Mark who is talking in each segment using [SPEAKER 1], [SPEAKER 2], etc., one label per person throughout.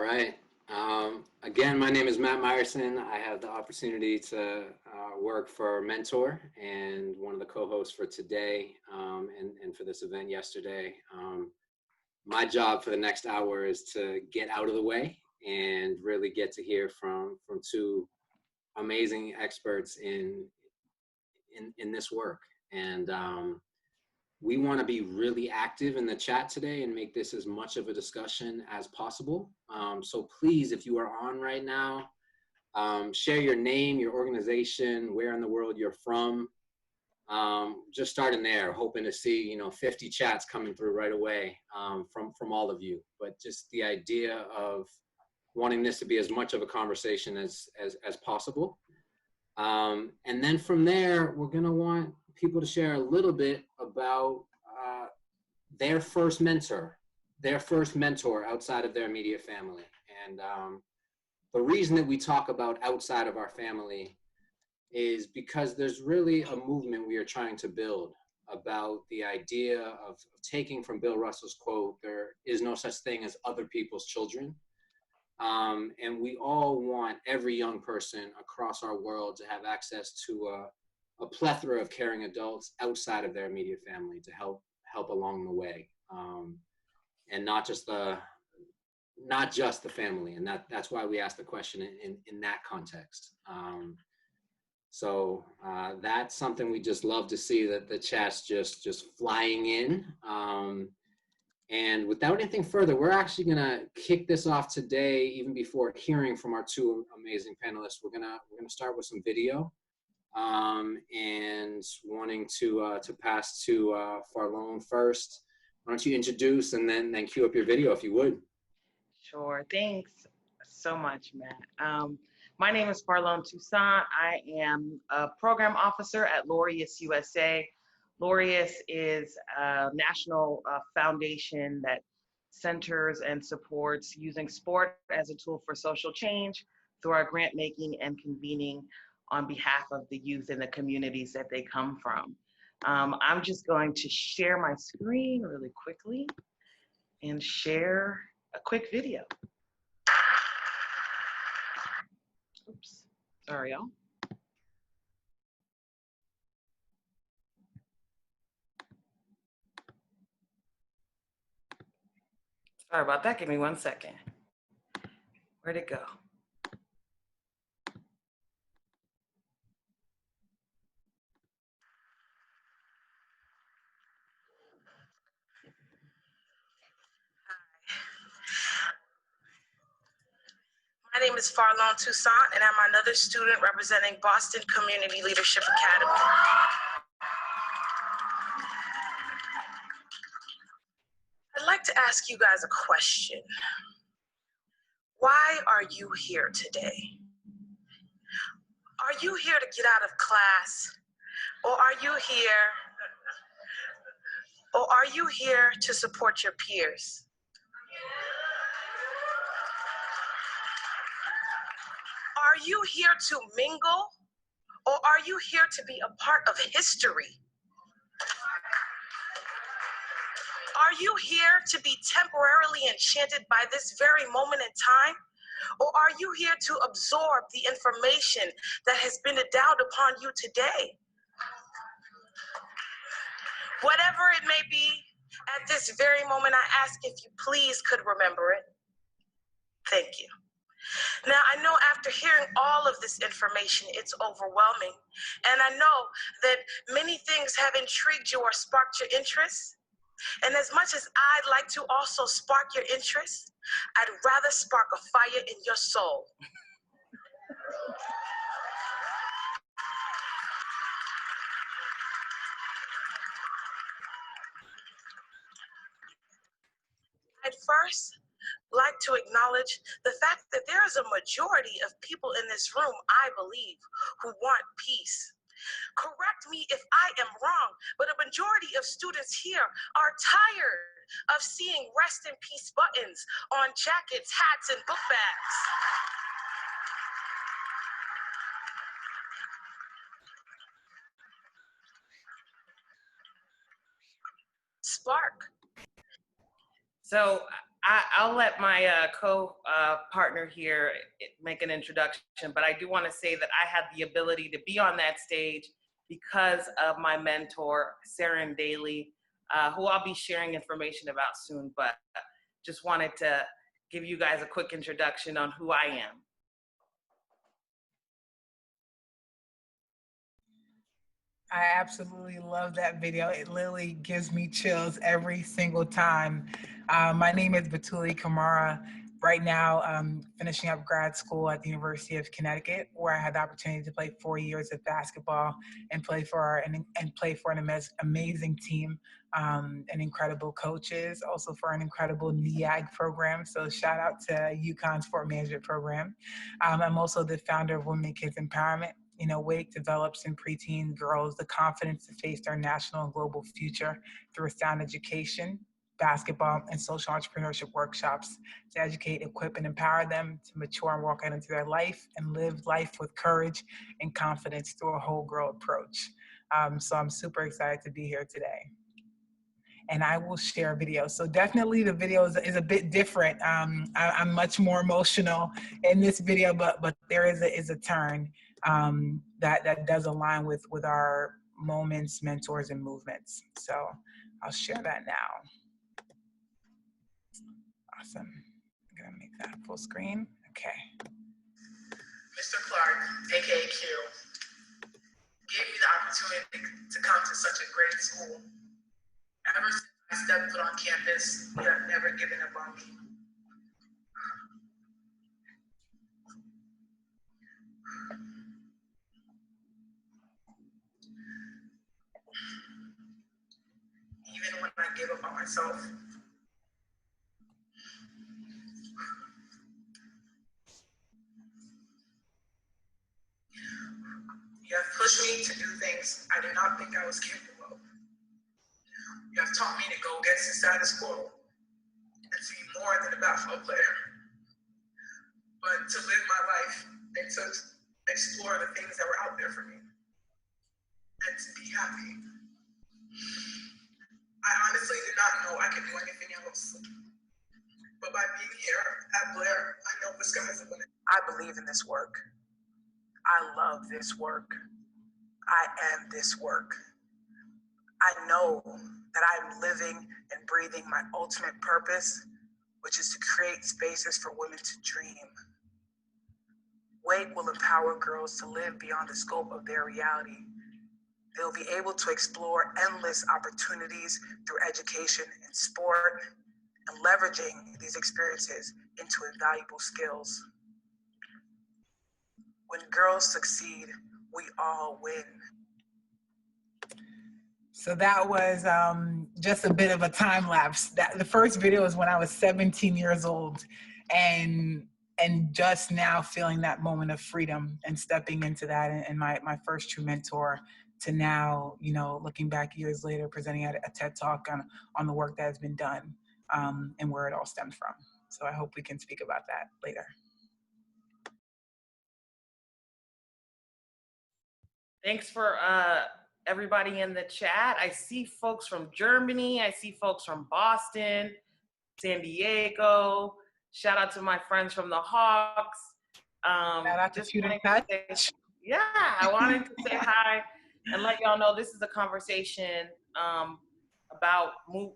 [SPEAKER 1] right. Again, my name is Matt Meyerson. I have the opportunity to work for Mentor and one of the co-hosts for today and for this event yesterday. My job for the next hour is to get out of the way and really get to hear from two amazing experts in this work. And we want to be really active in the chat today and make this as much of a discussion as possible. So please, if you are on right now, share your name, your organization, where in the world you're from. Just starting there, hoping to see 50 chats coming through right away from all of you. But just the idea of wanting this to be as much of a conversation as possible. And then from there, we're gonna want people to share a little bit about their first mentor outside of their immediate family. And the reason that we talk about outside of our family is because there's really a movement we are trying to build about the idea of taking from Bill Russell's quote, "There is no such thing as other people's children." And we all want every young person across our world to have access to a plethora of caring adults outside of their immediate family to help along the way, and not just the family. And that's why we asked the question in that context. So that's something we just love to see, that the chat's just flying in. And without anything further, we're actually gonna kick this off today, even before hearing from our two amazing panelists. We're gonna start with some video, and wanting to pass to Pharlone first. Why don't you introduce and then cue up your video if you would.
[SPEAKER 2] Sure, thanks so much, Matt. My name is Pharlone Toussaint. I am a program officer at Laureus USA. Laureus is a national foundation that centers and supports using sport as a tool for social change through our grant making and convening on behalf of the youth and the communities that they come from. I'm just going to share my screen really quickly and share a quick video. Oops, sorry, y'all. Sorry about that, give me 1 second. Where'd it go?
[SPEAKER 3] My name is Pharlone Toussaint, and I'm another student representing Boston Community Leadership Academy. I'd like to ask you guys a question. Why are you here today? Are you here to get out of class? Or are you here to support your peers? Are you here to mingle, or are you here to be a part of history? Are you here to be temporarily enchanted by this very moment in time? Or are you here to absorb the information that has been endowed upon you today? Whatever it may be, at this very moment, I ask if you please could remember it. Thank you. Now, I know after hearing all of this information, it's overwhelming. And I know that many things have intrigued you or sparked your interest. And as much as I'd like to also spark your interest, I'd rather spark a fire in your soul. I'd first like to acknowledge the fact that there is a majority of people in this room, I believe, who want peace. Correct me if I am wrong, but a majority of students here are tired of seeing rest in peace buttons on jackets, hats, and book bags. Spark.
[SPEAKER 2] So I'll let my co-partner here make an introduction, but I do want to say that I had the ability to be on that stage because of my mentor, Saren Daly, who I'll be sharing information about soon, but just wanted to give you guys a quick introduction on who I am.
[SPEAKER 4] I absolutely love that video. It literally gives me chills every single time. My name is Batouly Camara. Right now, I'm finishing up grad school at the University of Connecticut, where I had the opportunity to play 4 years of basketball and play for an amazing team and incredible coaches, also for an incredible NEAG program. So shout out to UConn Sport Management Program. I'm also the founder of Women and Kids Empowerment. WAKE develops in preteen girls the confidence to face their national and global future through sound education, basketball, and social entrepreneurship workshops to educate, equip, and empower them to mature and walk out into their life and live life with courage and confidence through a whole girl approach. So I'm super excited to be here today. And I will share a video. So definitely the video is a bit different. I'm much more emotional in this video, but there is a turn that does align with our moments, mentors, and movements. So I'll share that now. Awesome. I'm gonna make that full screen. Okay.
[SPEAKER 3] Mr. Clark, aka Q, gave me the opportunity to come to such a great school. Ever since I stepped foot on campus, you have never given up on me. Even when I gave up on myself. You have pushed me to do things I did not think I was capable of. You have taught me to go against the status quo and to be more than a basketball player, but to live my life and to explore the things that were out there for me and to be happy. I honestly did not know I could do anything else. But by being here at Blair, I know the sky's the limit. I believe in this work. I love this work. I am this work. I know that I'm living and breathing my ultimate purpose, which is to create spaces for women to dream. WAKE will empower girls to live beyond the scope of their reality. They'll be able to explore endless opportunities through education and sport and leveraging these experiences into invaluable skills. When girls succeed, we all win.
[SPEAKER 4] So that was just a bit of a time lapse. The first video was when I was 17 years old, and just now feeling that moment of freedom and stepping into that, and my first true mentor, to now, looking back years later, presenting at a TED Talk on the work that has been done and where it all stemmed from. So I hope we can speak about that later.
[SPEAKER 2] Thanks for everybody in the chat. I see folks from Germany. I see folks from Boston, San Diego. Shout out to my friends from the Hawks.
[SPEAKER 4] Shout out to Shooting Touch.
[SPEAKER 2] Yeah, I wanted to say hi and let y'all know this is a conversation about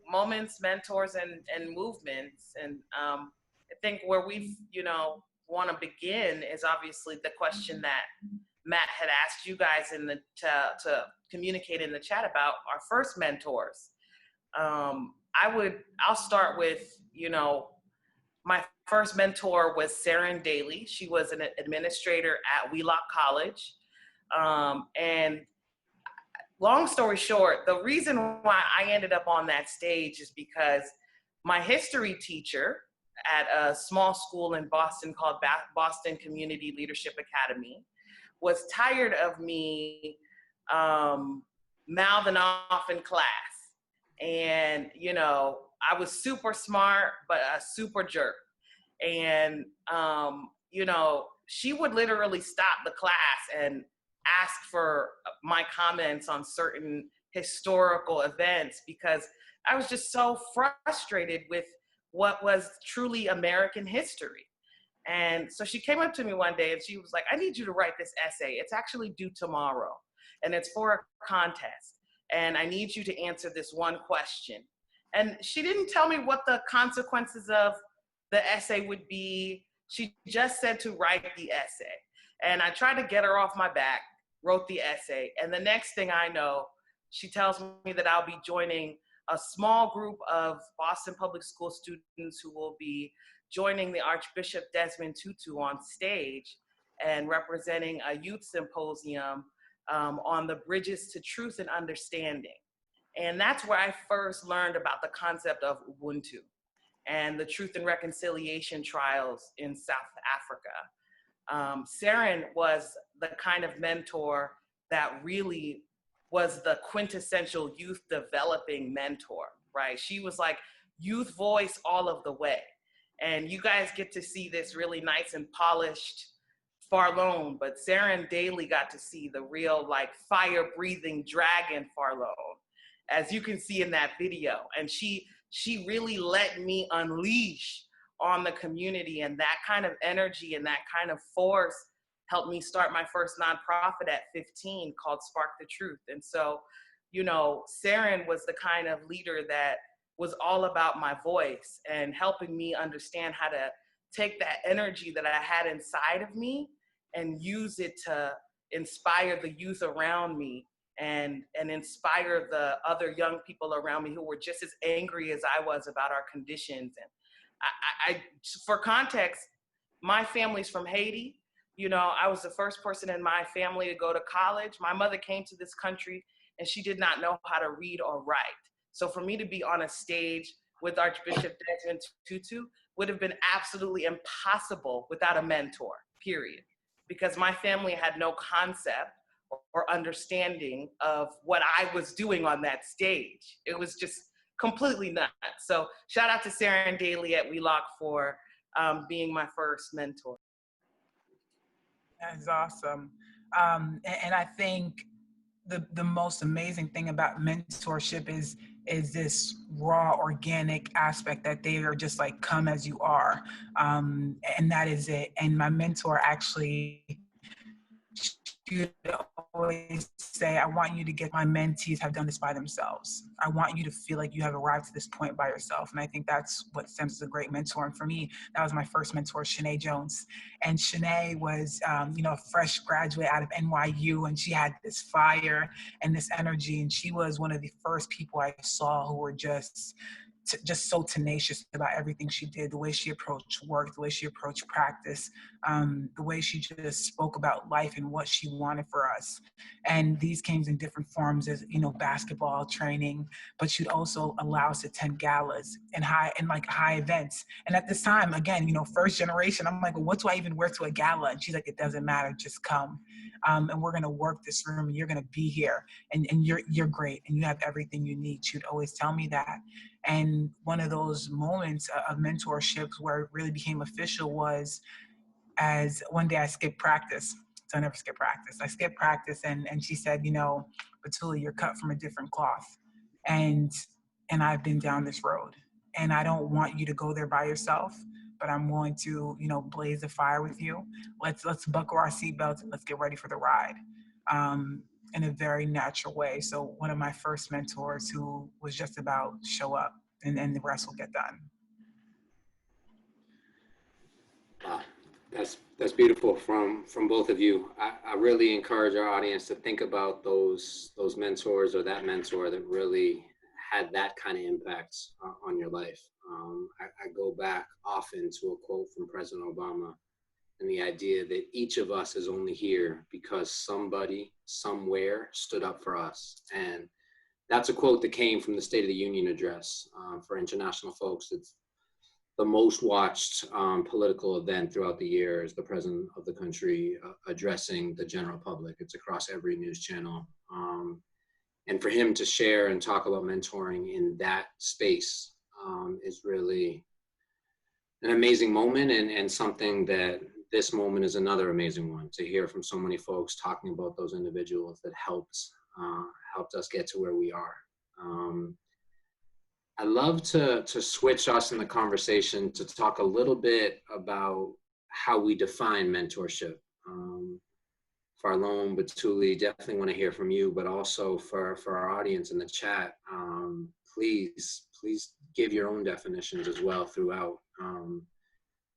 [SPEAKER 2] moments, mentors, and movements. And I think where we want to begin is obviously the question that Matt had asked you guys to communicate in the chat about our first mentors. I'll start with, my first mentor was Saren Daly. She was an administrator at Wheelock College. And long story short, the reason why I ended up on that stage is because my history teacher at a small school in Boston called Boston Community Leadership Academy was tired of me mouthing off in class. And, I was super smart, but a super jerk. And, she would literally stop the class and ask for my comments on certain historical events because I was just so frustrated with what was truly American history. And so she came up to me one day and she was like, I need you to write this essay. It's actually due tomorrow and it's for a contest. And I need you to answer this one question. And she didn't tell me what the consequences of the essay would be. She just said to write the essay. And I tried to get her off my back, wrote the essay. And the next thing I know, she tells me that I'll be joining a small group of Boston Public School students who will be joining the Archbishop Desmond Tutu on stage and representing a youth symposium on the bridges to truth and understanding. And that's where I first learned about the concept of Ubuntu and the Truth and Reconciliation trials in South Africa. Saren was the kind of mentor that really was the quintessential youth developing mentor, right? She was like youth voice all of the way. And you guys get to see this really nice and polished Pharlone, but Saren daily got to see the real like fire breathing dragon Pharlone, as you can see in that video. And she really let me unleash on the community, and that kind of energy and that kind of force helped me start my first nonprofit at 15 called Spark the Truth. And so, you know, Saren was the kind of leader that was all about my voice and helping me understand how to take that energy that I had inside of me and use it to inspire the youth around me and inspire the other young people around me who were just as angry as I was about our conditions. And I for context, my family's from Haiti. You know, I was the first person in my family to go to college. My mother came to this country and she did not know how to read or write. So for me to be on a stage with Archbishop Desmond Tutu would have been absolutely impossible without a mentor, period. Because my family had no concept or understanding of what I was doing on that stage. It was just completely nuts. So shout out to Saren Daly at Wheelock for being my first mentor.
[SPEAKER 4] That's awesome. And I think the most amazing thing about mentorship is this raw, organic aspect that they are just like, come as you are. And that is it. And my mentor actually, she would always say, I want you to get, my mentees have done this by themselves. I want you to feel like you have arrived to this point by yourself. And I think that's what stems as a great mentor. And for me, that was my first mentor, Shanae Jones. And Shanae was, you know, a fresh graduate out of NYU, and she had this fire and this energy. And she was one of the first people I saw who were just so tenacious about everything she did, the way she approached work, the way she approached practice, the way she just spoke about life and what she wanted for us. And these came in different forms, as, you know, basketball training, but she'd also allow us to attend galas and high events. And at this time, again, you know, first generation, I'm like, well, what do I even wear to a gala? And she's like, it doesn't matter, just come. And we're gonna work this room, and you're gonna be here, and you're great, and you have everything you need. She'd always tell me that. And one of those moments of mentorships where it really became official was as one day I skipped practice. So I never skip practice. I skipped practice, and she said, you know, Batouly, you're cut from a different cloth. And I've been down this road, and I don't want you to go there by yourself, but I'm willing to, you know, blaze a fire with you. Let's buckle our seatbelts and let's get ready for the ride. In a very natural way. So one of my first mentors who was just about show up and the rest will get done.
[SPEAKER 1] Wow, that's beautiful from both of you. I really encourage our audience to think about those mentors or that mentor that really had that kind of impact on your life. I go back often to a quote from President Obama, and the idea that each of us is only here because somebody somewhere stood up for us. And that's a quote that came from the State of the Union address. For international folks, it's the most watched political event throughout the year is the president of the country addressing the general public. It's across every news channel. And for him to share and talk about mentoring in that space is really an amazing moment, and something that this moment is another amazing one, to hear from so many folks talking about those individuals that helped us get to where we are. I love to switch us in the conversation to talk a little bit about how we define mentorship. Pharlone, Batouly, definitely want to hear from you, but also for our audience in the chat, please give your own definitions as well throughout.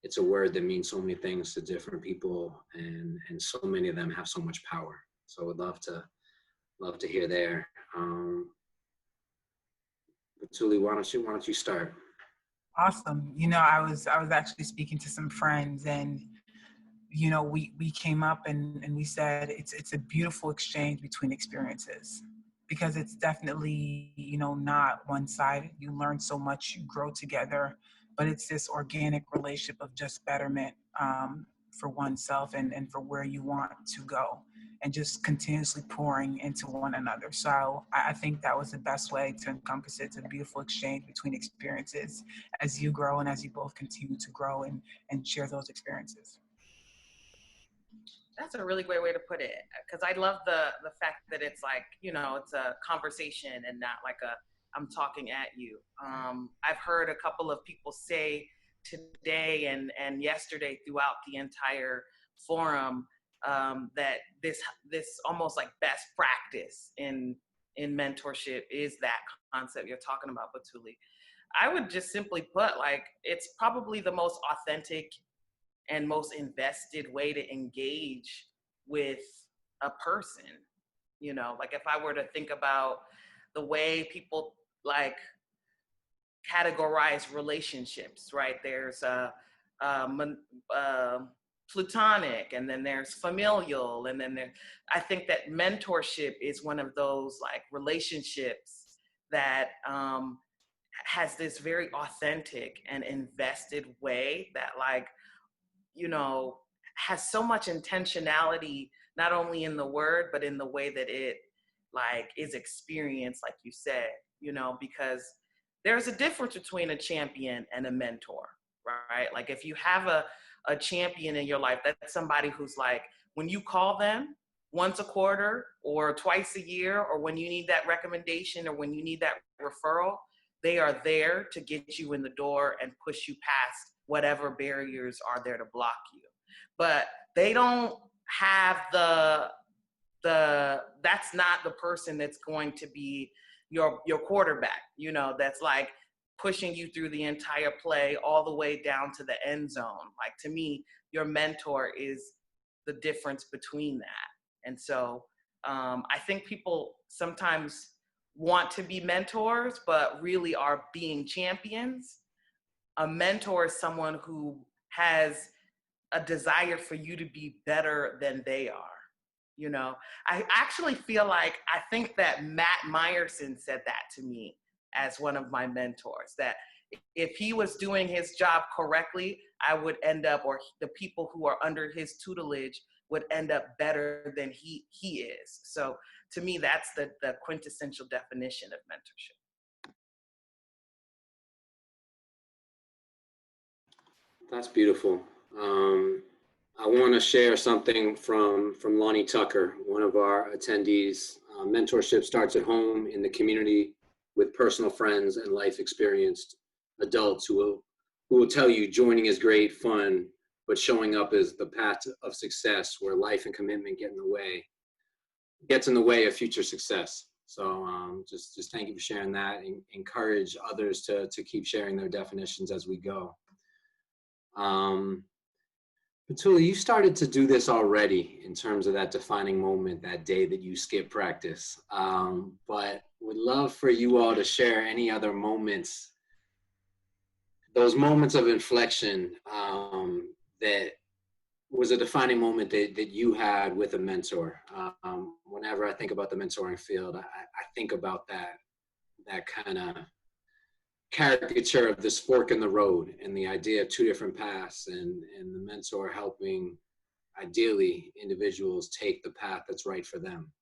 [SPEAKER 1] It's a word that means so many things to different people, and so many of them have so much power. So I would love to hear there. Batouly, why don't you start?
[SPEAKER 4] Awesome. You know, I was actually speaking to some friends, and you know, we came up and we said it's a beautiful exchange between experiences, because it's definitely, you know, not one-sided. You learn so much, you grow together, but it's this organic relationship of just betterment, for oneself and for where you want to go, and just continuously pouring into one another. So I think that was the best way to encompass it. It's a beautiful exchange between experiences as you grow and as you both continue to grow and share those experiences.
[SPEAKER 2] That's a really great way to put it, because I love the fact that it's like, you know, it's a conversation and not like a I'm talking at you. I've heard a couple of people say today and yesterday throughout the entire forum, that this almost like best practice in mentorship is that concept you're talking about, Batouly. I would just simply put, like, it's probably the most authentic and most invested way to engage with a person. You know, like if I were to think about the way people like categorize relationships, right? There's platonic, and then there's familial, and then I think that mentorship is one of those like relationships that has this very authentic and invested way that, like, you know, has so much intentionality, not only in the word, but in the way that it like is experienced, like you said, you know, because there's a difference between a champion and a mentor, right? Like if you have a champion in your life, that's somebody who's like, when you call them once a quarter or twice a year, or when you need that recommendation or when you need that referral, they are there to get you in the door and push you past whatever barriers are there to block you. But they don't have that's not the person that's going to be your quarterback, you know, that's like pushing you through the entire play all the way down to the end zone. Like, to me, your mentor is the difference between that. And so I think people sometimes want to be mentors, but really are being champions. A mentor is someone who has a desire for you to be better than they are. You know, I actually feel like, I think that Matt Meyerson said that to me as one of my mentors, that if he was doing his job correctly, I would end up, or the people who are under his tutelage would end up better than he is. So to me, that's the quintessential definition of mentorship.
[SPEAKER 1] That's beautiful. I want to share something from Lonnie Tucker, one of our attendees. Mentorship starts at home, in the community, with personal friends and life experienced adults who will tell you joining is great fun, but showing up is the path of success, where life and commitment gets in the way of future success. So just thank you for sharing that, and encourage others to keep sharing their definitions as we go. Batouly, you started to do this already in terms of that defining moment, that day that you skipped practice. But would love for you all to share any other moments, those moments of inflection, that was a defining moment that you had with a mentor. Whenever I think about the mentoring field, I think about that kind of caricature of this fork in the road, and the idea of two different paths, and the mentor helping, ideally, individuals take the path that's right for them.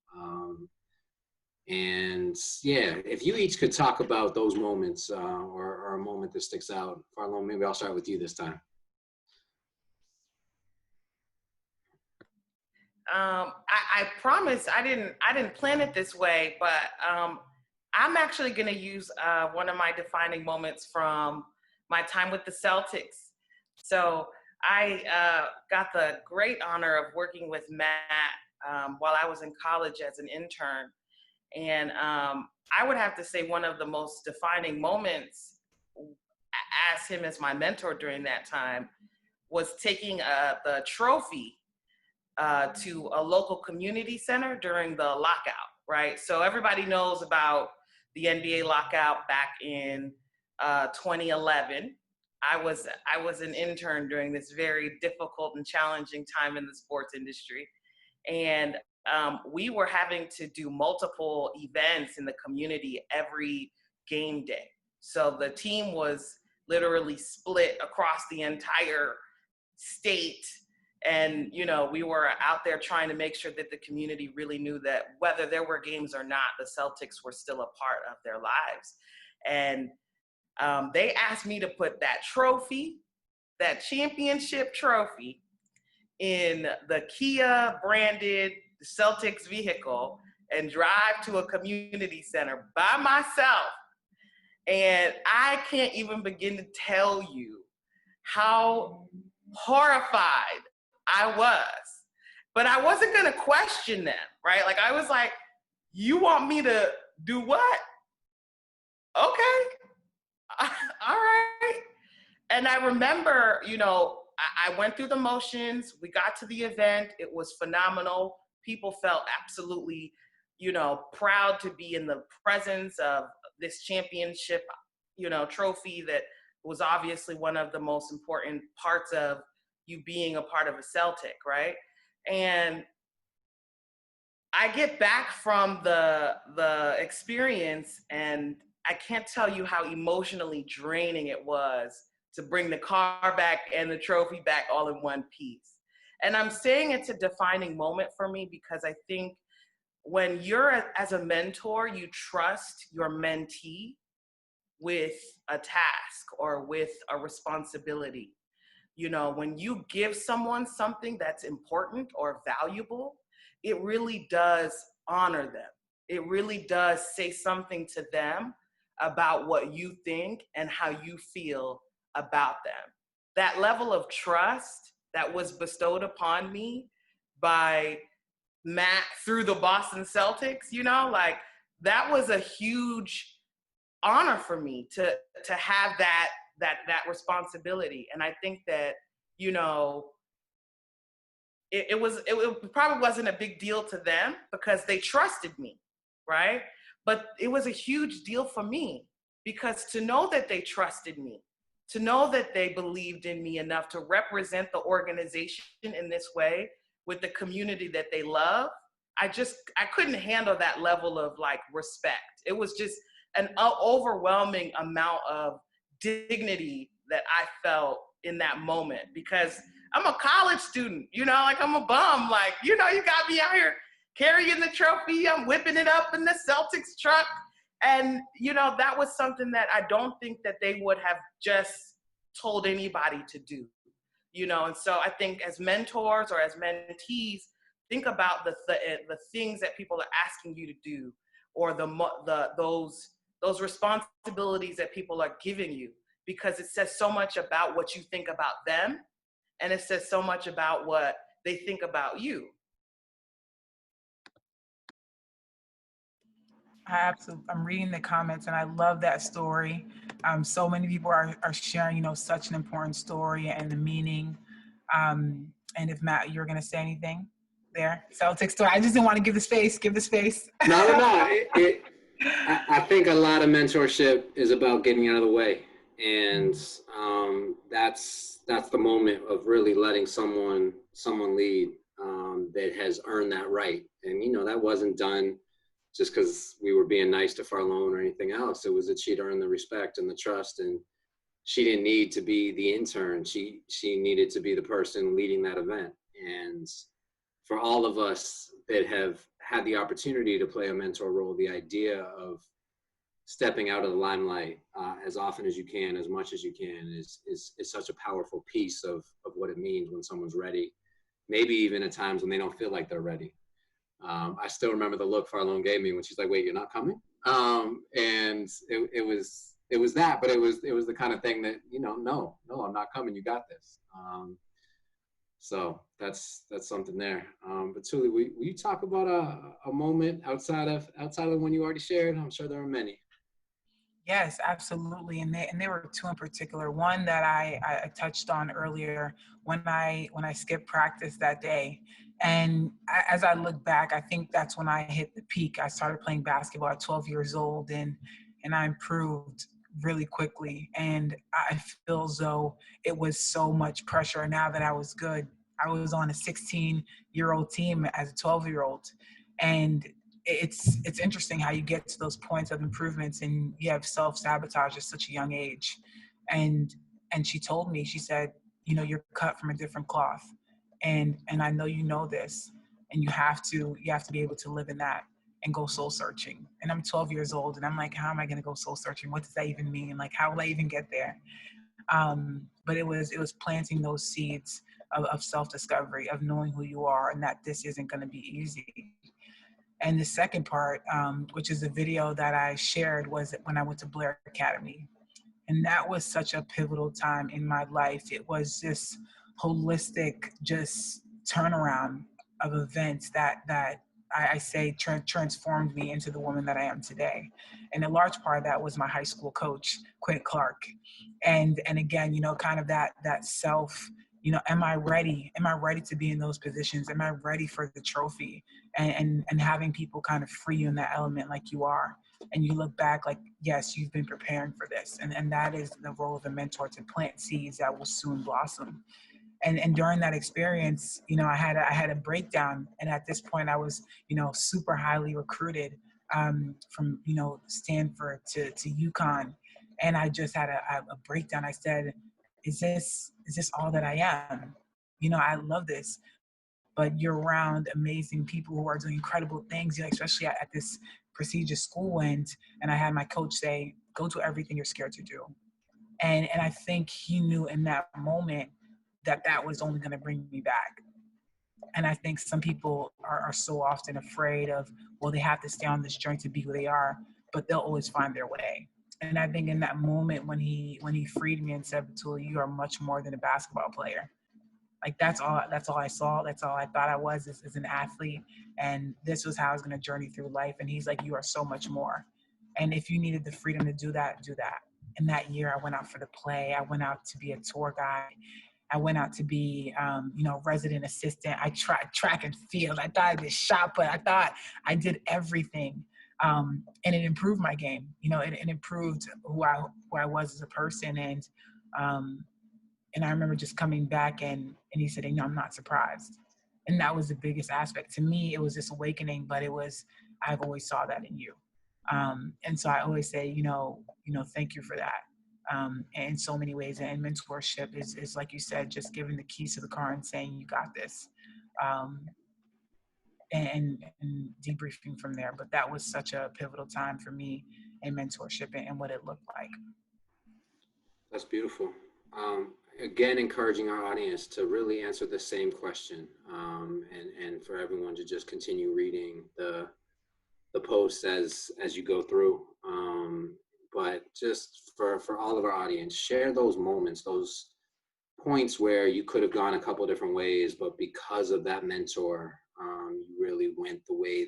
[SPEAKER 1] And yeah, if you each could talk about those moments, or a moment that sticks out. Pharlone, maybe I'll start with you this time.
[SPEAKER 2] I promise I didn't plan it this way, but I'm actually going to use one of my defining moments from my time with the Celtics. So I got the great honor of working with Matt while I was in college as an intern. And I would have to say one of the most defining moments as him as my mentor during that time was taking the trophy to a local community center during the lockout, right? So everybody knows about the NBA lockout back in 2011. I was an intern during this very difficult and challenging time in the sports industry. And we were having to do multiple events in the community every game day. So the team was literally split across the entire state. And, you know, we were out there trying to make sure that the community really knew that whether there were games or not, the Celtics were still a part of their lives. And they asked me to put that trophy, that championship trophy, in the Kia branded Celtics vehicle and drive to a community center by myself. And I can't even begin to tell you how horrified I was. But I wasn't going to question them, right? Like, I was like, you want me to do what? Okay. All right. And I remember, you know, I went through the motions. We got to the event. It was phenomenal. People felt absolutely, you know, proud to be in the presence of this championship, you know, trophy that was obviously one of the most important parts of you being a part of a Celtic, right? And I get back from the experience, and I can't tell you how emotionally draining it was to bring the car back and the trophy back all in one piece. And I'm saying it's a defining moment for me because I think when you're as a mentor, you trust your mentee with a task or with a responsibility. You know, when you give someone something that's important or valuable, it really does honor them. It really does say something to them about what you think and how you feel about them. That level of trust that was bestowed upon me by Matt through the Boston Celtics, you know, like that was a huge honor for me to have that responsibility. And I think that, you know, it probably wasn't a big deal to them because they trusted me, right? But it was a huge deal for me because to know that they trusted me, to know that they believed in me enough to represent the organization in this way with the community that they love, I couldn't handle that level of like respect. It was just an overwhelming amount of dignity that I felt in that moment because I'm a college student, you know, like I'm a bum, like, you know, you got me out here carrying the trophy, I'm whipping it up in the Celtics truck. And, you know, that was something that I don't think that they would have just told anybody to do, you know? And so I think as mentors or as mentees, think about the things that people are asking you to do or those responsibilities that people are giving you, because it says so much about what you think about them and it says so much about what they think about you.
[SPEAKER 4] I'm reading the comments and I love that story. So many people are sharing, you know, such an important story and the meaning. And if Matt, you're going to say anything there, Celtic story. I just didn't want to give the space.
[SPEAKER 1] No. I think a lot of mentorship is about getting out of the way. And that's the moment of really letting someone lead that has earned that right. And, you know, that wasn't done just because we were being nice to Pharlone or anything else. It was that she'd earned the respect and the trust, and she didn't need to be the intern. She needed to be the person leading that event. And for all of us that have had the opportunity to play a mentor role, the idea of stepping out of the limelight as often as you can, as much as you can, is such a powerful piece of what it means when someone's ready, maybe even at times when they don't feel like they're ready. I still remember the look Pharlone gave me when she's like, wait, you're not coming? And it was that, but it was the kind of thing that, you know, no, I'm not coming. You got this. So that's something there. Batouly, will you talk about a moment outside of one you already shared? I'm sure there are many.
[SPEAKER 4] Yes, absolutely. And there were two in particular. One that I touched on earlier when I skipped practice that day. And as I look back, I think that's when I hit the peak. I started playing basketball at 12 years old, and I improved really quickly. And I feel as though it was so much pressure now that I was good. I was on a 16-year-old team as a 12-year-old. And it's interesting how you get to those points of improvements and you have self-sabotage at such a young age. And she told me, she said, you know, you're cut from a different cloth. And I know you know this, and you have to be able to live in that and go soul searching. And I'm 12 years old and I'm like, how am I going to go soul searching? What does that even mean? Like, how will I even get there? But it was planting those seeds of self-discovery, of knowing who you are, and that this isn't going to be easy. And the second part, which is a video that I shared, was when I went to Blair Academy. And that was such a pivotal time in my life. It was this holistic, just turnaround of events that I say transformed me into the woman that I am today. And a large part of that was my high school coach, Quinn Clark. And again, you know, kind of that self, you know, am I ready? Am I ready to be in those positions? Am I ready for the trophy? And having people kind of free you in that element like you are. And you look back like, yes, you've been preparing for this. And that is the role of a mentor, to plant seeds that will soon blossom. And during that experience, you know, I had a breakdown. And at this point I was, you know, super highly recruited from, you know, Stanford to UConn. And I just had a breakdown. I said, is this all that I am? You know, I love this, but you're around amazing people who are doing incredible things, you know, especially at this prestigious school. And I had my coach say, go do everything you're scared to do. And I think he knew in that moment that was only going to bring me back. And I think some people are so often afraid of, well, they have to stay on this journey to be who they are, but they'll always find their way. And I think in that moment when he freed me and said, Batouly, you are much more than a basketball player. Like that's all I saw. That's all I thought I was as an athlete. And this was how I was going to journey through life. And he's like, you are so much more. And if you needed the freedom to do that, do that. And that year I went out for the play. I went out to be a tour guide. I went out to be, you know, resident assistant. I tried track and field. I thought I did shot put. I thought I did everything. And it improved my game. You know, it improved who I was as a person. And I remember just coming back and he said, you know, I'm not surprised. And that was the biggest aspect. To me, it was this awakening, but I've always saw that in you. And so I always say, you know, thank you for that. In so many ways. And mentorship is like you said, just giving the keys to the car and saying, you got this. And debriefing from there. But that was such a pivotal time for me in mentorship and what it looked like.
[SPEAKER 1] That's beautiful. Again, encouraging our audience to really answer the same question, and for everyone to just continue reading the posts as you go through. But just for all of our audience, share those moments, those points where you could have gone a couple different ways, but because of that mentor, you really went the way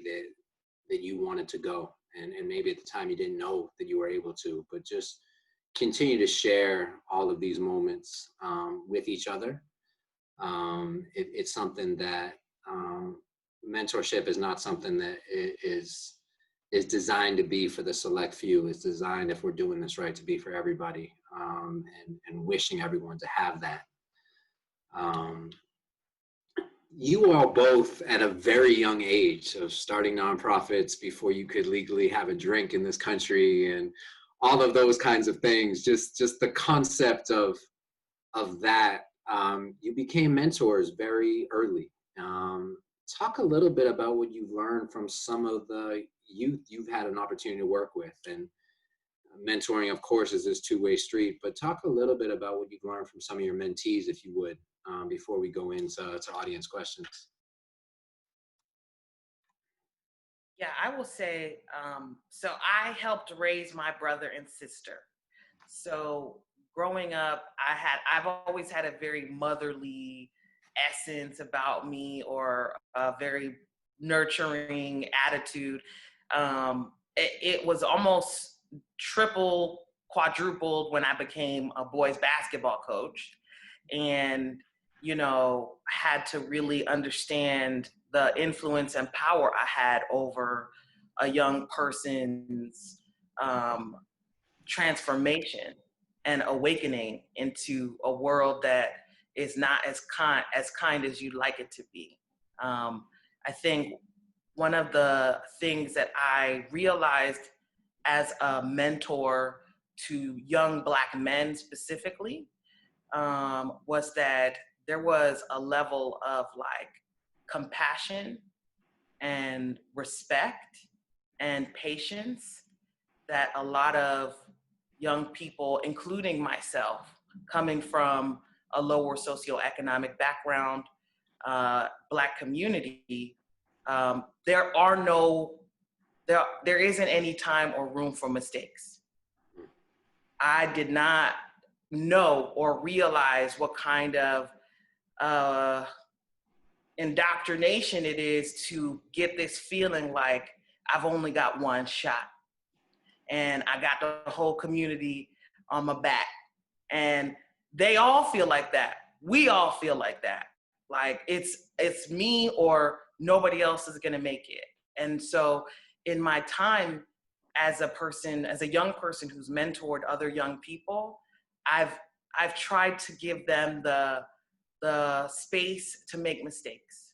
[SPEAKER 1] that you wanted to go. And maybe at the time you didn't know that you were able to, but just continue to share all of these moments with each other. It's something that mentorship is not something that is designed to be for the select few. It's designed, if we're doing this right, to be for everybody, and wishing everyone to have that. You are both at a very young age of starting nonprofits before you could legally have a drink in this country, and all of those kinds of things. Just the concept of that. You became mentors very early. Talk a little bit about what you've learned from some of the youth you've had an opportunity to work with. And mentoring, of course, is this two-way street, but talk a little bit about what you've learned from some of your mentees, if you would, before we go into audience questions.
[SPEAKER 2] Yeah, I will say, so I helped raise my brother and sister. So growing up, I've always had a very motherly essence about me, or a very nurturing attitude. It was almost triple, quadrupled when I became a boys basketball coach, and had to really understand the influence and power I had over a young person's um, transformation and awakening into a world that is not as kind as you'd like it to be. I think one of the things that I realized as a mentor to young Black men specifically, was that there was a level of like compassion and respect and patience that a lot of young people, including myself, coming from a lower socioeconomic background, Black community, there isn't any time or room for mistakes. I did not know or realize what kind of indoctrination it is to get this feeling like I've only got one shot and I got the whole community on my back. And they all feel like that. We all feel like that. Like it's me or nobody else is gonna make it. And so in my time as a young person who's mentored other young people, I've tried to give them the space to make mistakes.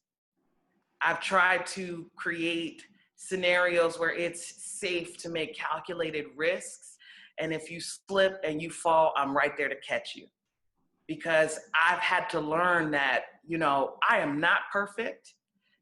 [SPEAKER 2] I've tried to create scenarios where it's safe to make calculated risks. And if you slip and you fall, I'm right there to catch you. Because I've had to learn that, I am not perfect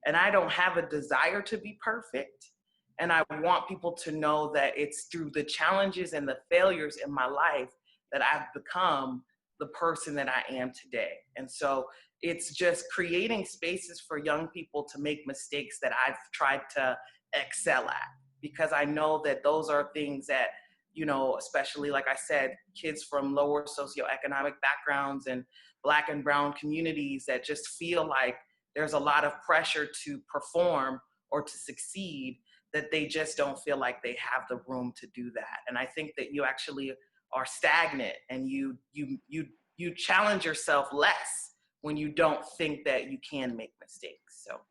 [SPEAKER 2] and I don't have a desire to be perfect. And I want people to know that it's through the challenges and the failures in my life that I've become the person that I am today. And so it's just creating spaces for young people to make mistakes that I've tried to excel at, because I know that those are things that, especially like I said, kids from lower socioeconomic backgrounds and Black and brown communities that just feel like there's a lot of pressure to perform or to succeed, that they just don't feel like they have the room to do that. And I think that you actually are stagnant and you challenge yourself less when you don't think that you can make mistakes. So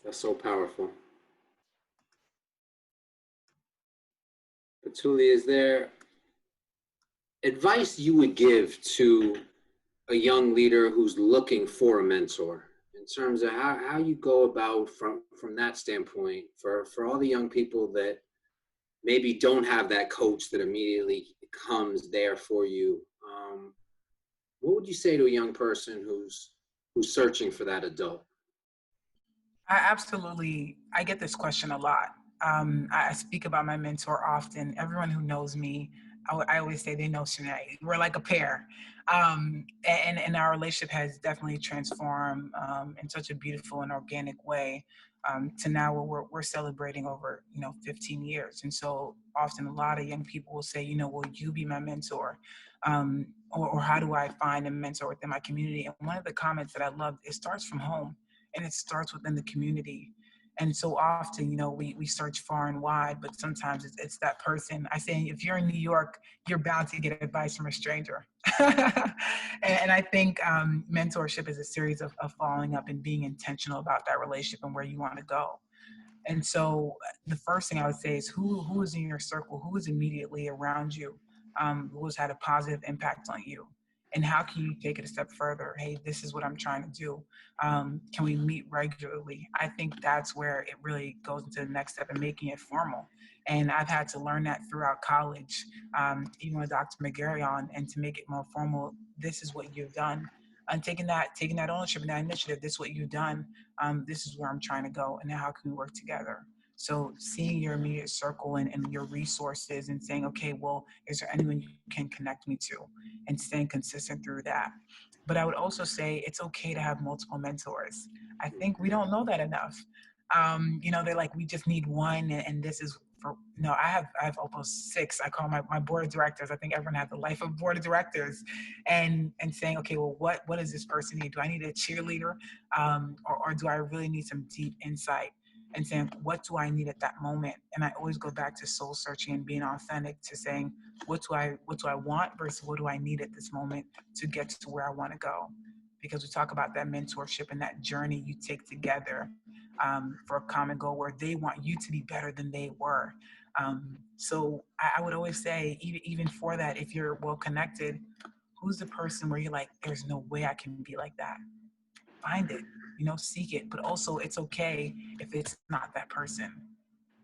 [SPEAKER 1] That's so powerful. Batouly, is there advice you would give to a young leader who's looking for a mentor, in terms of how you go about from that standpoint for all the young people that maybe don't have that coach that immediately comes there for you? What would you say to a young person who's searching for that adult?
[SPEAKER 4] I get this question a lot. I speak about my mentor often. Everyone who knows me, I always say they know Sinead. We're like a pair. And our relationship has definitely transformed in such a beautiful and organic way, to now where we're celebrating over 15 years. And so often a lot of young people will say, will you be my mentor? Or how do I find a mentor within my community? And one of the comments that I love, it starts from home and it starts within the community. And so often, we search far and wide, but sometimes it's that person. I say, if you're in New York, you're bound to get advice from a stranger. and I think mentorship is a series of following up and being intentional about that relationship and where you want to go. And so the first thing I would say is who is in your circle, who is immediately around you, who has had a positive impact on you, and how can you take it a step further? Hey, this is what I'm trying to do. Can we meet regularly? I think that's where it really goes into the next step and making it formal. And I've had to learn that throughout college, even with Dr. McGarry and to make it more formal. This is what you've done. And taking that ownership and that initiative, this is what you've done. This is where I'm trying to go, and now how can we work together? So seeing your immediate circle and your resources and saying, okay, well, is there anyone you can connect me to, and staying consistent through that. But I would also say it's okay to have multiple mentors. I think we don't know that enough. They're like, we just need one, and this is for, no, I have almost six. I call my board of directors. I think everyone has the life of board of directors, and saying, okay, well, what does this person need? Do I need a cheerleader, or do I really need some deep insight? And saying, what do I need at that moment? And I always go back to soul searching and being authentic, to saying, what do I want versus what do I need at this moment to get to where I want to go? Because we talk about that mentorship and that journey you take together, for a common goal where they want you to be better than they were. So I would always say, even for that, if you're well connected, who's the person where you're like, there's no way I can be like that? Find it, seek it. But also, it's okay if it's not that person,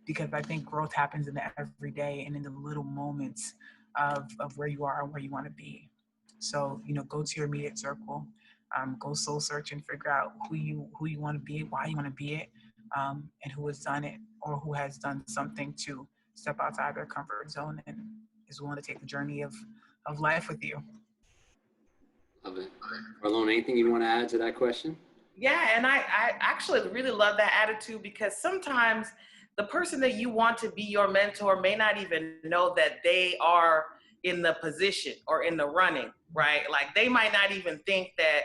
[SPEAKER 4] because I think growth happens in the everyday and in the little moments of where you are and where you want to be. So, go to your immediate circle, go soul search and figure out who you want to be, why you want to be it, and who has done it or who has done something to step outside their comfort zone and is willing to take the journey of life with you.
[SPEAKER 1] Love it. Pharlone, anything you want to add to that question?
[SPEAKER 2] Yeah, and I actually really love that attitude, because sometimes the person that you want to be your mentor may not even know that they are in the position or in the running, right? Like, they might not even think that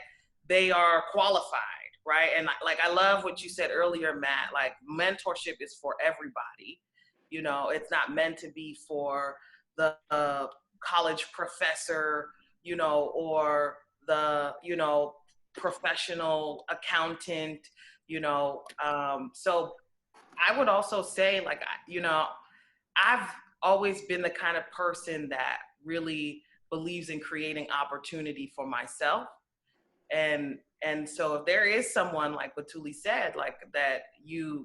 [SPEAKER 2] they are qualified, right? And like, I love what you said earlier, Matt, like, mentorship is for everybody. It's not meant to be for the college professor, or the, professional accountant, so I would also say, like, I've always been the kind of person that really believes in creating opportunity for myself. And so if there is someone, like Batouly said, like, that you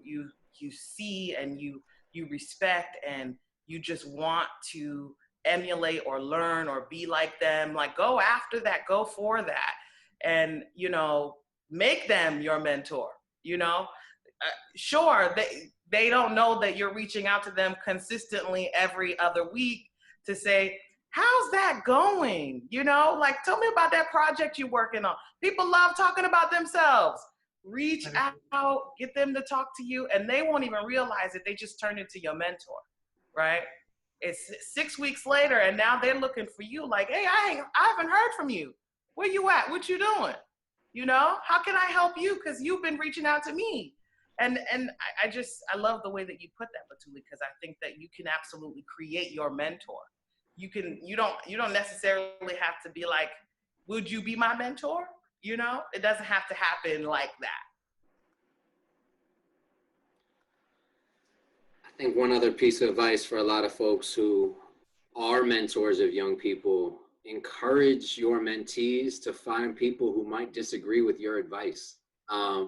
[SPEAKER 2] see and you respect and you just want to emulate or learn or be like them, like, go after that, go for that. And, make them your mentor, sure, they don't know that you're reaching out to them consistently every other week to say, how's that going? Like, tell me about that project you're working on. People love talking about themselves. Reach out, get them to talk to you, and they won't even realize it. They just turn into your mentor, right? It's 6 weeks later, and now they're looking for you like, hey, I haven't heard from you. Where you at? What you doing? How can I help you? Because you've been reaching out to me. And I love the way that you put that, Batouly, because I think that you can absolutely create your mentor. You don't necessarily have to be like, would you be my mentor? It doesn't have to happen like that.
[SPEAKER 1] I think one other piece of advice for a lot of folks who are mentors of young people: encourage your mentees to find people who might disagree with your advice.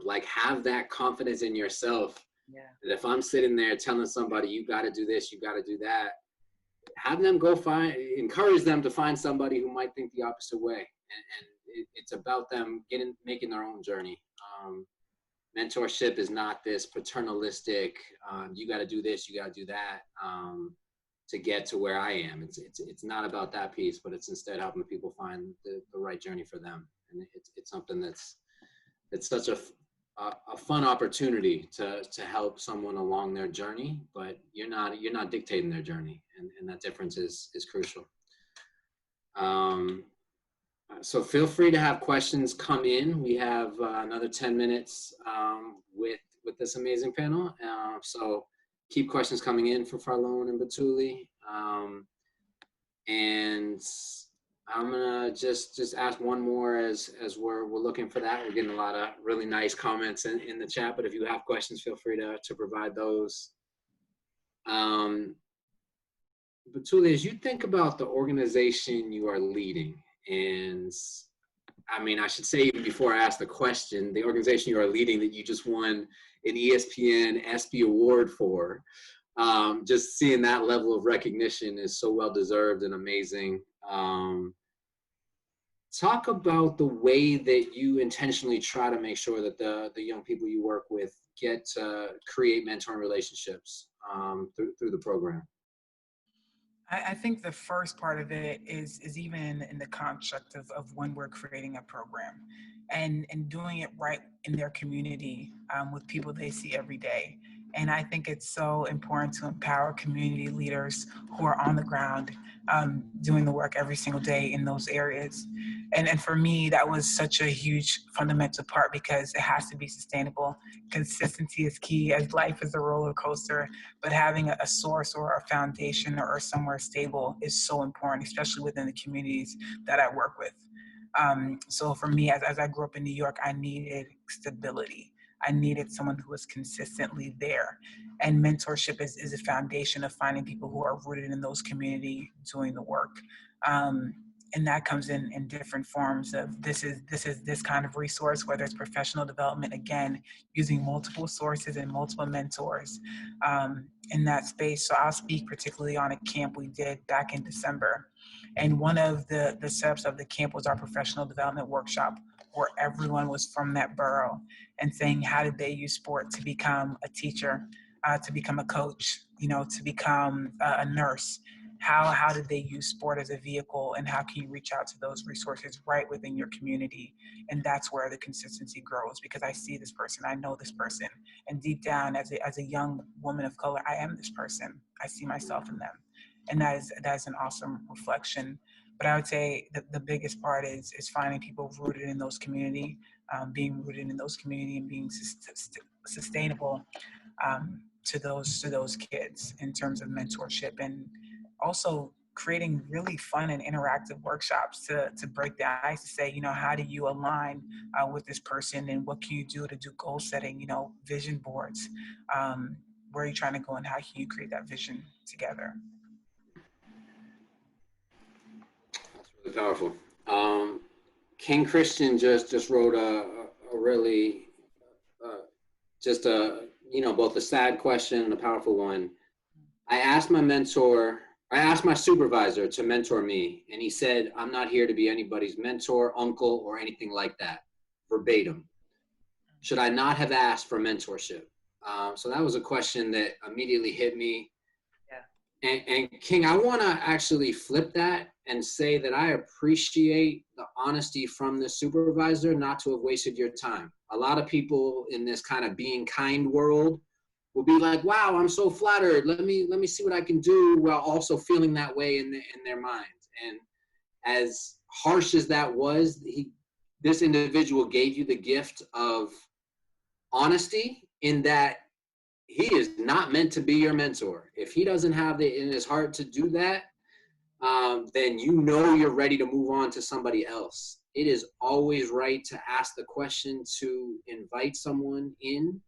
[SPEAKER 1] Like, have that confidence in yourself.
[SPEAKER 2] Yeah.
[SPEAKER 1] That if I'm sitting there telling somebody, you got to do this, you got to do that, have them encourage them to find somebody who might think the opposite way. And it's about them making their own journey. Mentorship is not this paternalistic, you got to do this, you got to do that, to get to where I am. It's not about that piece, but it's instead helping people find the right journey for them. And it's something it's such a fun opportunity to help someone along their journey, but you're not dictating their journey, and that difference is crucial. So feel free to have questions come in. We have another 10 minutes with this amazing panel. So keep questions coming in for Pharlone and Batouly. And I'm gonna just ask one more as we're looking for that. We're getting a lot of really nice comments in the chat, but if you have questions, feel free to provide those. Batouly, as you think about the organization you are leading, and I mean, I should say, even before I ask the question, the organization you are leading that you just won an ESPN ESPY award for, just seeing that level of recognition is so well-deserved and amazing. Talk about the way that you intentionally try to make sure that the young people you work with get to create mentoring relationships through the program?
[SPEAKER 4] I think the first part of it is even in the construct of when we're creating a program and doing it right in their community with people they see every day. And I think it's so important to empower community leaders who are on the ground doing the work every single day in those areas. And for me, that was such a huge fundamental part because it has to be sustainable. Consistency is key as life is a roller coaster, but having a source or a foundation or somewhere stable is so important, especially within the communities that I work with. So for me, as I grew up in New York, I needed stability. I needed someone who was consistently there. And mentorship is a foundation of finding people who are rooted in those communities doing the work. And that comes in different forms of this is this kind of resource, whether it's professional development, again, using multiple sources and multiple mentors in that space. So I'll speak particularly on a camp we did back in December. And one of the setups of the camp was our professional development workshop where everyone was from that borough and saying, how did they use sport to become a teacher, to become a coach, to become a nurse? How did they use sport as a vehicle, and how can you reach out to those resources right within your community? And that's where the consistency grows, because I see this person, I know this person, and deep down as a young woman of color, I am this person. I see myself in them, and that is an awesome reflection. But I would say that the biggest part is finding people rooted in those community, being rooted in those community, and being sustainable to those kids in terms of mentorship, and also creating really fun and interactive workshops to break the ice, to say, how do you align with this person, and what can you do to do goal setting, vision boards, where are you trying to go, and how can you create that vision together?
[SPEAKER 1] That's really powerful. King Christian just wrote a really both a sad question and a powerful one. I asked my supervisor to mentor me, and he said, I'm not here to be anybody's mentor, uncle, or anything like that, verbatim. Should I not have asked for mentorship? So that was a question that immediately hit me. Yeah. And King, I want to actually flip that and say that I appreciate the honesty from the supervisor not to have wasted your time. A lot of people in this kind of being kind world will be like, wow, I'm so flattered. Let me see what I can do, while also feeling that way in their minds. And as harsh as that was, this individual gave you the gift of honesty, in that he is not meant to be your mentor. If he doesn't have it in his heart to do that, then you're ready to move on to somebody else. It is always right to ask the question, to invite someone in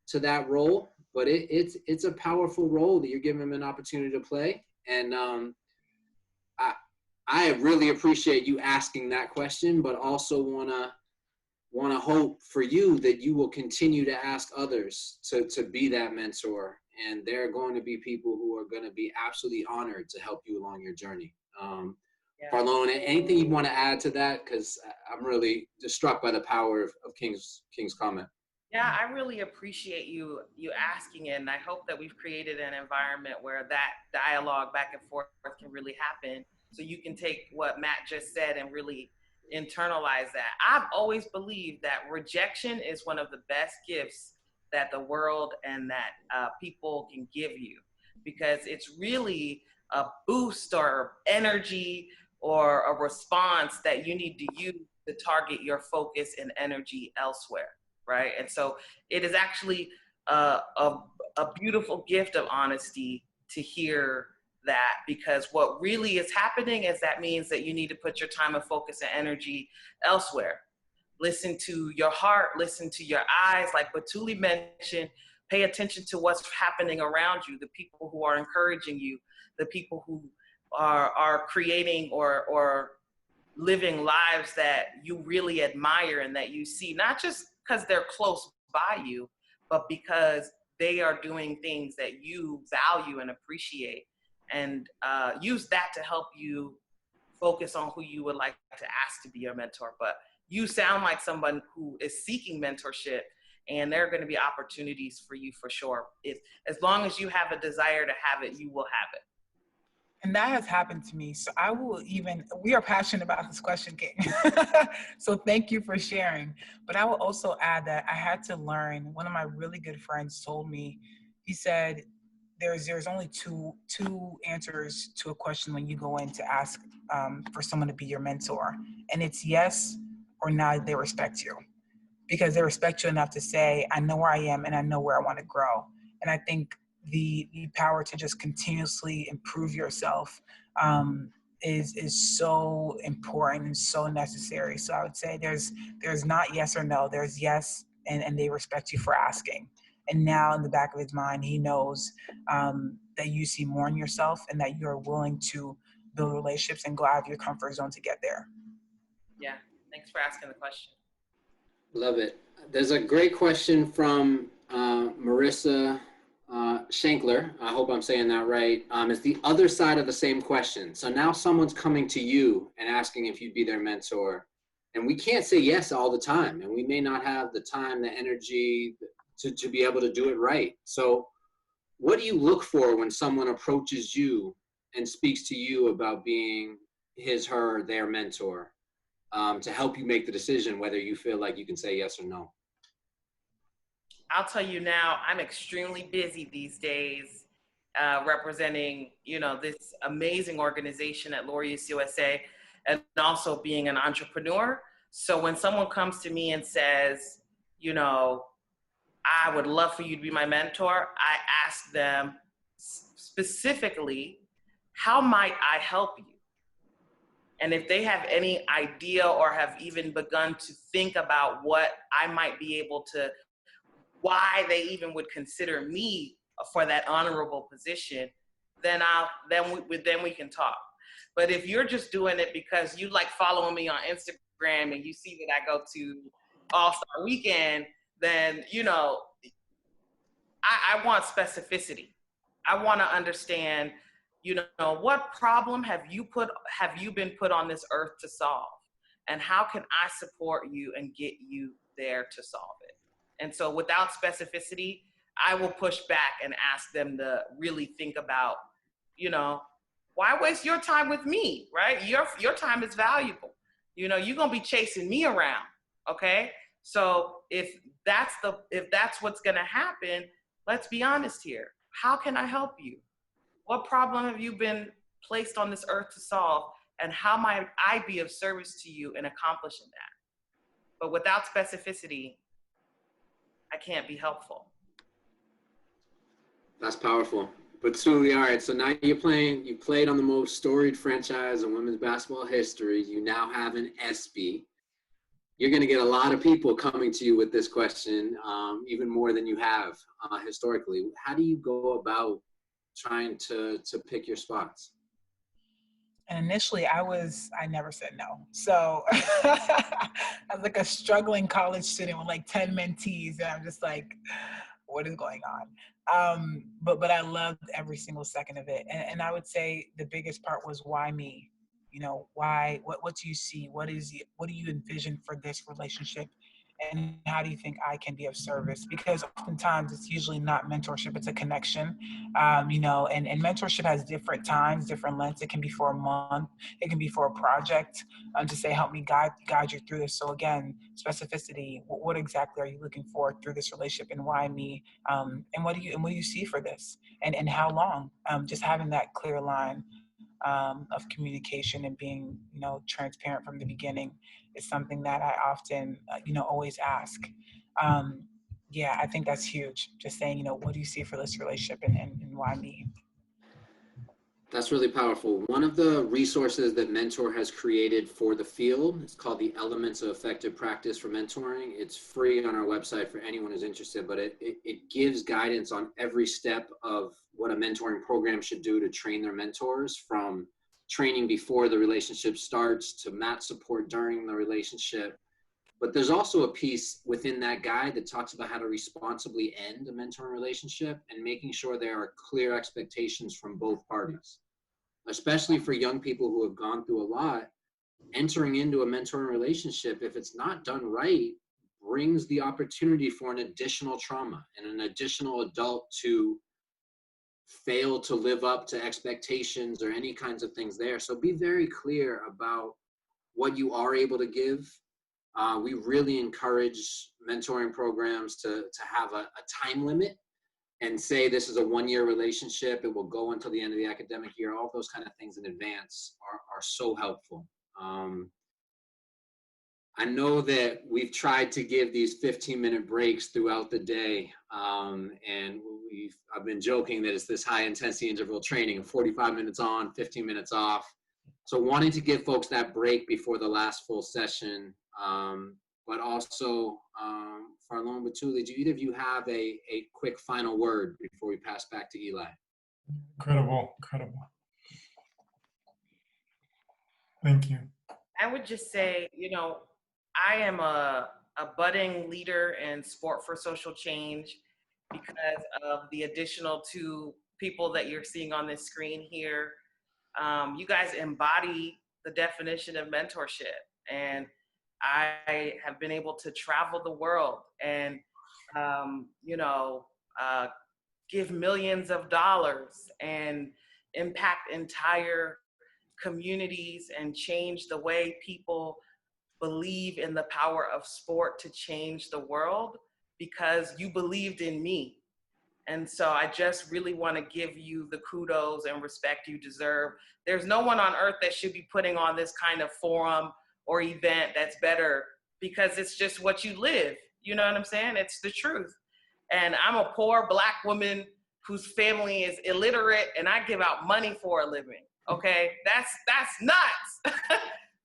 [SPEAKER 1] to that role, but it's a powerful role that you're giving them an opportunity to play. And I really appreciate you asking that question, but also want to hope for you that you will continue to ask others to be that mentor. And there are going to be people who are going to be absolutely honored to help you along your journey. Pharlone, anything you want to add to that? Because I'm really just struck by the power of King's comment.
[SPEAKER 2] Yeah, I really appreciate you asking it, and I hope that we've created an environment where that dialogue back and forth can really happen, so you can take what Matt just said and really internalize that. I've always believed that rejection is one of the best gifts that the world and that people can give you, because it's really a boost or energy or a response that you need to use to target your focus and energy elsewhere, right? And so it is actually a beautiful gift of honesty to hear that, because what really is happening is that means that you need to put your time and focus and energy elsewhere. Listen to your heart, listen to your eyes, like Batouly mentioned, pay attention to what's happening around you, the people who are encouraging you, the people who are creating or living lives that you really admire and that you see, not just because they're close by you, but because they are doing things that you value and appreciate, and use that to help you focus on who you would like to ask to be your mentor. But you sound like someone who is seeking mentorship, And there are going to be opportunities for you for sure. As long as you have a desire to have it, you will have it.
[SPEAKER 4] And that has happened to me. So we are passionate about this question, King. So thank you for sharing. But I will also add that I had to learn, one of my really good friends told me, he said, there's only two answers to a question when you go in to ask for someone to be your mentor. And it's yes or no, they respect you. Because they respect you enough to say, I know where I am and I know where I want to grow. And I think the power to just continuously improve yourself is so important and so necessary. So I would say there's not yes or no, there's yes, and they respect you for asking. And now in the back of his mind, he knows that you see more in yourself and that you're willing to build relationships and go out of your comfort zone to get there.
[SPEAKER 2] Yeah, thanks for asking the question.
[SPEAKER 1] Love it. There's a great question from Marissa Shankler. I hope I'm saying that right. It's the other side of the same question. So now someone's coming to you and asking if you'd be their mentor. And we can't say yes all the time. And we may not have the time, the energy to be able to do it right. So what do you look for when someone approaches you and speaks to you about being his, her, their mentor? To help you make the decision whether you feel like you can say yes or no?
[SPEAKER 2] I'll tell you now, I'm extremely busy these days representing, this amazing organization at Laureus USA and also being an entrepreneur. So when someone comes to me and says, I would love for you to be my mentor, I ask them specifically, how might I help you? And if they have any idea or have even begun to think about what I might be able to, why they even would consider me for that honorable position, then we can talk. But if you're just doing it because you like following me on Instagram and you see that I go to All-Star Weekend, then, I want specificity. I want to understand, what problem have you been put on this earth to solve? And how can I support you and get you there to solve it? And so without specificity, I will push back and ask them to really think about, why waste your time with me, right? Your time is valuable. You're going to be chasing me around, okay? So if that's what's going to happen, let's be honest here. How can I help you? What problem have you been placed on this earth to solve? And how might I be of service to you in accomplishing that? But without specificity, I can't be helpful.
[SPEAKER 1] That's powerful. Batouly, all right, so now you played on the most storied franchise in women's basketball history. You now have an ESPY. You're going to get a lot of people coming to you with this question, even more than you have historically. How do you go about trying to pick your spots?
[SPEAKER 4] And initially I never said no. So I was like a struggling college student with like 10 mentees. And I'm just like, what is going on? But I loved every single second of it. And I would say the biggest part was, why me? Why, what do you see? What do you envision for this relationship? And how do you think I can be of service? Because oftentimes it's usually not mentorship, it's a connection, and mentorship has different times, different lengths. It can be for a month, it can be for a project, to say, help me guide you through this. So again, specificity, what exactly are you looking for through this relationship, and why me? And what do you see for this? And how long? Just having that clear line of communication and being, transparent from the beginning is something that I often, always ask. I think that's huge. Just saying, what do you see for this relationship, and why me?
[SPEAKER 1] That's really powerful. One of the resources that Mentor has created for the field, it's called the Elements of Effective Practice for Mentoring. It's free on our website for anyone who's interested, but it gives guidance on every step of what a mentoring program should do to train their mentors, from training before the relationship starts to mat support during the relationship. But there's also a piece within that guide that talks about how to responsibly end a mentoring relationship and making sure there are clear expectations from both parties, especially for young people who have gone through a lot. Entering into a mentoring relationship, if it's not done right, brings the opportunity for an additional trauma and an additional adult to fail to live up to expectations or any kinds of things there. So be very clear about what you are able to give. We really encourage mentoring programs to have a time limit and say this is a 1-year relationship. It will go until the end of the academic year. All those kind of things in advance are so helpful. I know that we've tried to give these 15-minute breaks throughout the day, and I've been joking that it's this high-intensity interval training of 45 minutes on, 15 minutes off. So wanting to give folks that break before the last full session, but also, Pharlone, Batouly, do either of you have a quick final word before we pass back to Eli?
[SPEAKER 5] Incredible, incredible. Thank you.
[SPEAKER 2] I would just say, you know, I am a budding leader in sport for social change because of the additional 2 people that you're seeing on this screen here. You guys embody the definition of mentorship, and I have been able to travel the world and, give millions of dollars and impact entire communities and change the way people believe in the power of sport to change the world because you believed in me. And so I just really want to give you the kudos and respect you deserve. There's no one on earth that should be putting on this kind of forum or event that's better because it's just what you live. You know what I'm saying? It's the truth. And I'm a poor Black woman whose family is illiterate and I give out money for a living. Okay, that's nuts.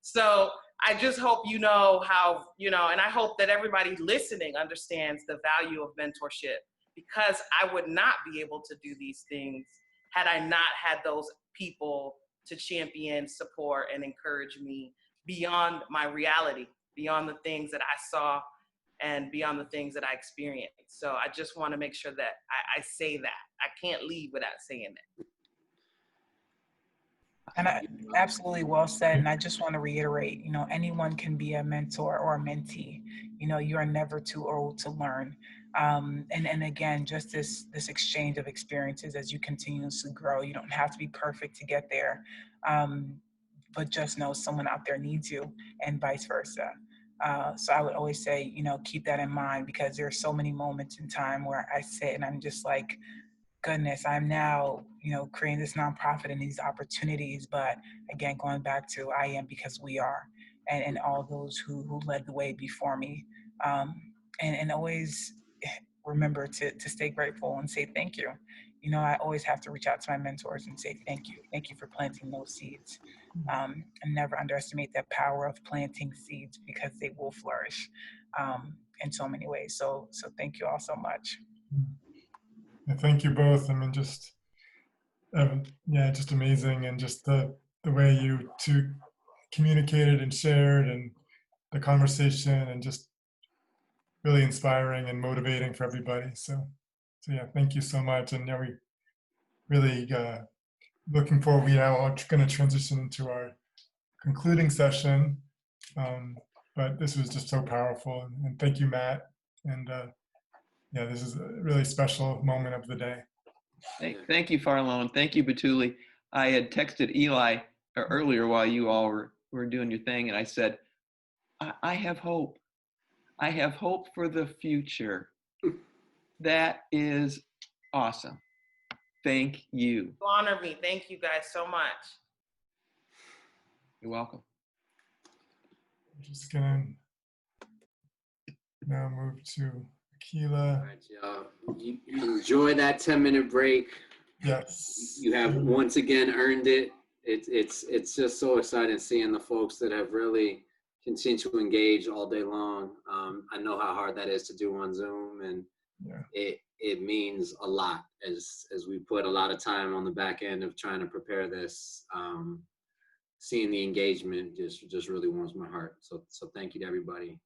[SPEAKER 2] So I just hope you know how, and I hope that everybody listening understands the value of mentorship, because I would not be able to do these things had I not had those people to champion, support, and encourage me beyond my reality, beyond the things that I saw and beyond the things that I experienced. So I just want to make sure that I say that. I can't leave without saying that.
[SPEAKER 4] And absolutely well said. And I just want to reiterate, anyone can be a mentor or a mentee. You are never too old to learn. And again, just this exchange of experiences as you continuously grow. You don't have to be perfect to get there, but just know someone out there needs you, and vice versa. So I would always say, keep that in mind, because there are so many moments in time where I sit and I'm just like, goodness, I'm now, creating this nonprofit and these opportunities. But again, going back to I am because we are, and all those who led the way before me. And always remember to stay grateful and say thank you. I always have to reach out to my mentors and say thank you. Thank you for planting those seeds. And never underestimate the power of planting seeds, because they will flourish in so many ways. So thank you all so much.
[SPEAKER 5] Thank you both. I mean, just amazing, and just the way you 2 communicated and shared, and the conversation, and just really inspiring and motivating for everybody. So yeah, thank you so much. And we really looking forward. We now are going to transition into our concluding session, but this was just so powerful. And thank you, Matt. And this is a really special moment of the day.
[SPEAKER 6] Thank you, Pharlone. Thank you, Batouly. I had texted Eli earlier while you all were doing your thing, and I said, I have hope. I have hope for the future. That is awesome. Thank you.
[SPEAKER 2] You honor me. Thank you guys so much.
[SPEAKER 6] You're welcome.
[SPEAKER 5] I'm just going to now move to Akila.
[SPEAKER 1] All right, y'all. You enjoy that 10-minute break.
[SPEAKER 5] Yes.
[SPEAKER 1] You have once again earned it. It's just so exciting seeing the folks that have really continued to engage all day long. I know how hard that is to do on Zoom, and it means a lot as we put a lot of time on the back end of trying to prepare this. Seeing the engagement just really warms my heart. So thank you to everybody.